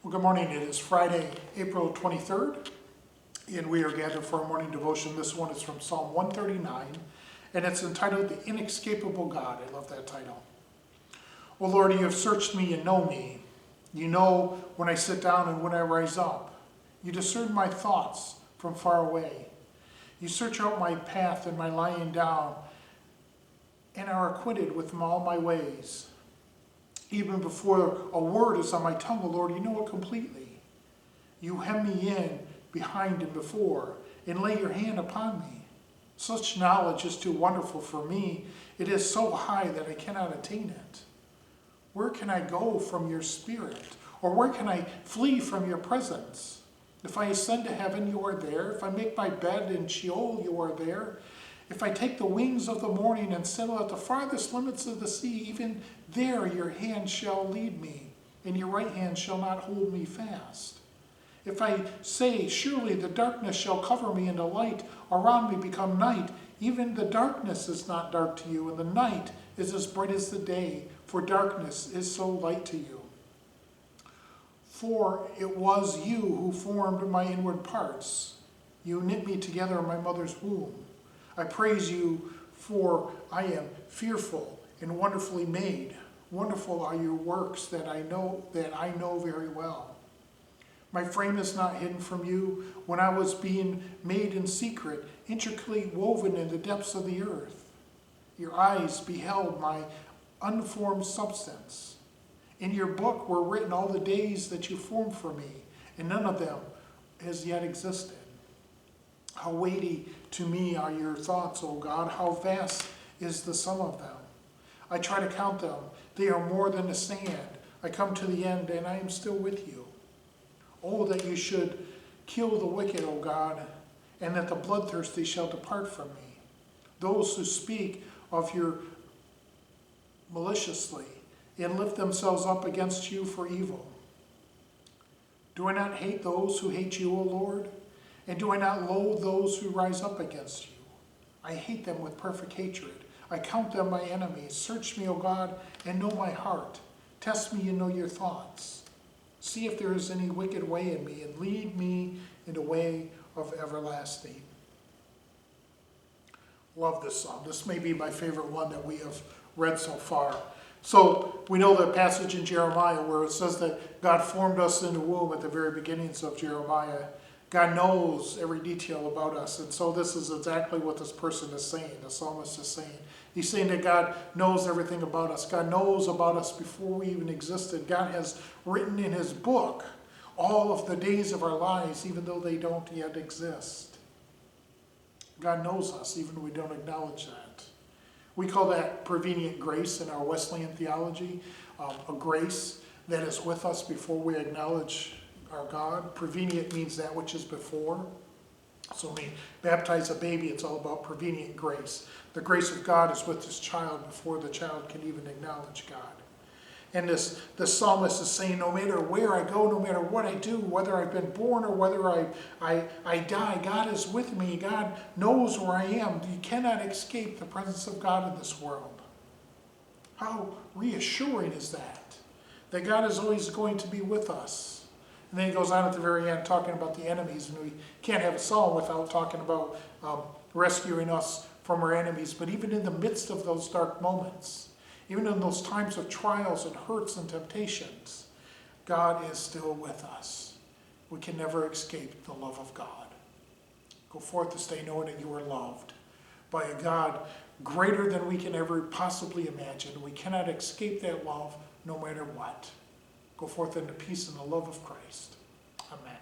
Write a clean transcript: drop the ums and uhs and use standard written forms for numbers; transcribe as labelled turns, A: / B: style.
A: Well, good morning. It is Friday, April 23rd, and we are gathered for our morning devotion. This one is from Psalm 139, and it's entitled The Inescapable God. I love that title. Oh Lord, you have searched me and know me. You know when I sit down and when I rise up. You discern my thoughts from far away. You search out my path and my lying down, and are acquainted with all my ways. Even before a word is on my tongue, O Lord, you know it completely. You hem me in behind and before, and lay your hand upon me. Such knowledge is too wonderful for me. It is so high that I cannot attain it. Where can I go from your spirit? Or where can I flee from your presence? If I ascend to heaven, you are there. If I make my bed in Sheol, you are there. If I take the wings of the morning and settle at the farthest limits of the sea, even there your hand shall lead me, and your right hand shall not hold me fast. If I say, surely the darkness shall cover me, and the light around me become night, even the darkness is not dark to you, and the night is as bright as the day, for darkness is so light to you. For it was you who formed my inward parts. You knit me together in my mother's womb. I praise you, for I am fearful and wonderfully made. Wonderful are your works that I know very well. My frame is not hidden from you when I was being made in secret, intricately woven in the depths of the earth. Your eyes beheld my unformed substance. In your book were written all the days that you formed for me, and none of them has yet existed. How weighty to me are your thoughts, O God. How vast is the sum of them. I try to count them. They are more than the sand. I come to the end, and I am still with you. Oh, that you should kill the wicked, O God, and that the bloodthirsty shall depart from me. Those who speak of you maliciously and lift themselves up against you for evil. Do I not hate those who hate you, O Lord? And do I not loathe those who rise up against you? I hate them with perfect hatred. I count them my enemies. Search me, O God, and know my heart. Test me and know your thoughts. See if there is any wicked way in me, and lead me in the way of everlasting. Love this psalm. This may be my favorite one that we have read so far. So we know the passage in Jeremiah where it says that God formed us in the womb at the very beginnings of Jeremiah. God knows every detail about us. And so this is exactly what this person is saying, the psalmist is saying. He's saying that God knows everything about us. God knows about us before we even existed. God has written in his book all of the days of our lives, even though they don't yet exist. God knows us, even though we don't acknowledge that. We call that prevenient grace in our Wesleyan theology, a grace that is with us before we acknowledge our God. Prevenient means that which is before. So when we baptize a baby, it's all about prevenient grace. The grace of God is with this child before the child can even acknowledge God. And this psalmist is saying, no matter where I go, no matter what I do, whether I've been born or whether I die, God is with me. God knows where I am. You cannot escape the presence of God in this world. How reassuring is that? That God is always going to be with us. And then he goes on at the very end talking about the enemies. And we can't have a psalm without talking about rescuing us from our enemies. But even in the midst of those dark moments, even in those times of trials and hurts and temptations, God is still with us. We can never escape the love of God. Go forth this day knowing that you are loved by a God greater than we can ever possibly imagine. We cannot escape that love no matter what. Go forth in the peace and the love of Christ. Amen.